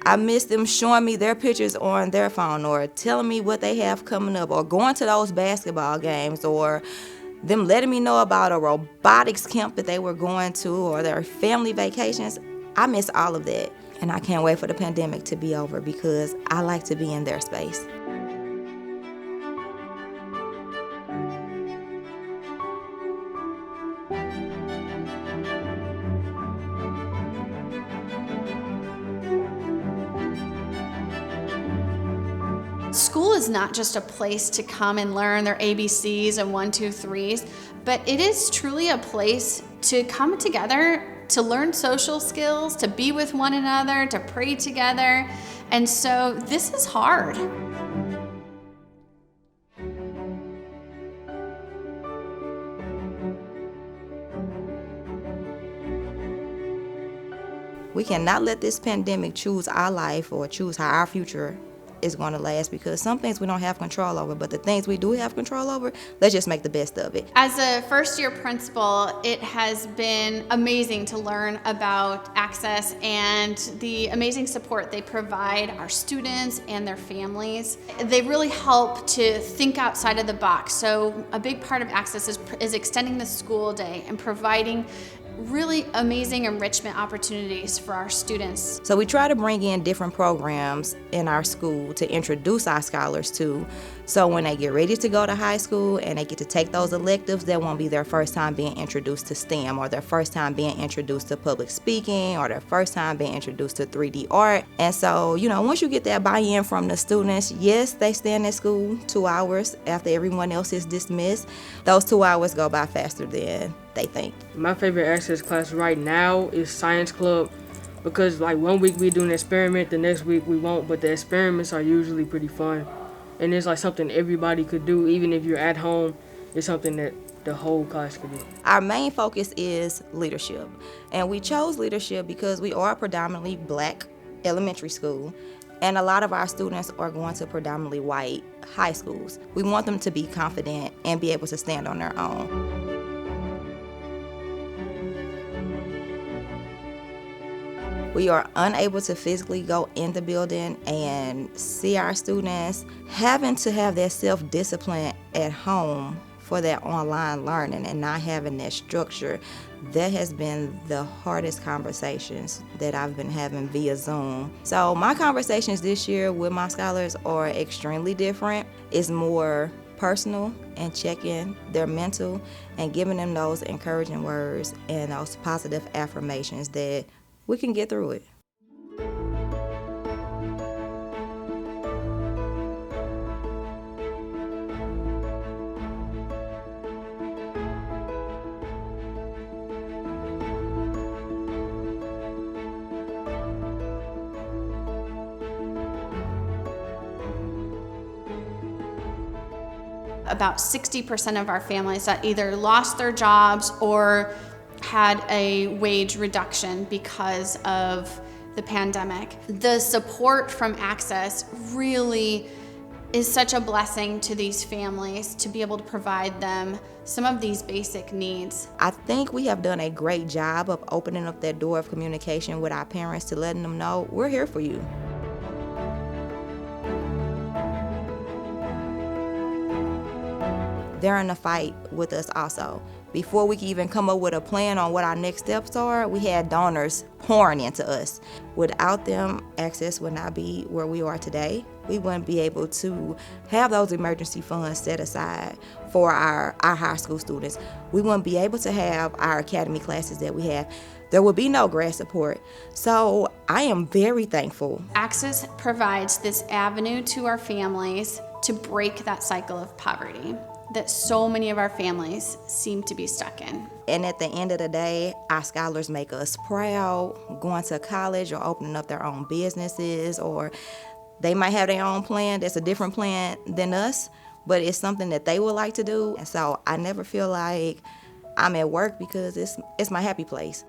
I miss them showing me their pictures on their phone or telling me what they have coming up or going to those basketball games or them letting me know about a robotics camp that they were going to or their family vacations. I miss all of that. And I can't wait for the pandemic to be over because I like to be in their space. School is not just a place to come and learn their ABCs and 1, 2, 3s, but it is truly a place to come together, to learn social skills, to be with one another, to pray together. And so this is hard. We cannot let this pandemic choose our life or choose how our future is going to last, because some things we don't have control over, but the things we do have control over, let's just make the best of it. As a first-year principal, it has been amazing to learn about Access and the amazing support they provide our students and their families. They really help to think outside of the box. So a big part of Access is extending the school day and providing really amazing enrichment opportunities for our students. So we try to bring in different programs in our school to introduce our scholars to, so when they get ready to go to high school and they get to take those electives, that won't be their first time being introduced to STEM or their first time being introduced to public speaking or their first time being introduced to 3D art. And so, once you get that buy-in from the students, yes, they stay in school 2 hours after everyone else is dismissed. Those 2 hours go by faster than they think. My favorite Access class right now is Science Club, because like 1 week we do an experiment, the next week we won't, but the experiments are usually pretty fun. And it's like something everybody could do, even if you're at home. It's something that the whole class could do. Our main focus is leadership. And we chose leadership because we are a predominantly Black elementary school, and a lot of our students are going to predominantly white high schools. We want them to be confident and be able to stand on their own. We are unable to physically go in the building and see our students. Having to have that self-discipline at home for that online learning and not having that structure, that has been the hardest conversations that I've been having via Zoom. So my conversations this year with my scholars are extremely different. It's more personal and checking their mental and giving them those encouraging words and those positive affirmations that we can get through it. About 60% of our families that either lost their jobs or had a wage reduction because of the pandemic. The support from Access really is such a blessing to these families to be able to provide them some of these basic needs. I think we have done a great job of opening up that door of communication with our parents to letting them know we're here for you. They're in the fight with us also. Before we could even come up with a plan on what our next steps are, we had donors pouring into us. Without them, Access would not be where we are today. We wouldn't be able to have those emergency funds set aside for our high school students. We wouldn't be able to have our academy classes that we have. There would be no grad support. So I am very thankful. Access provides this avenue to our families to break that cycle of poverty that so many of our families seem to be stuck in. And at the end of the day, our scholars make us proud, going to college or opening up their own businesses, or they might have their own plan that's a different plan than us, but it's something that they would like to do. And so I never feel like I'm at work because it's my happy place.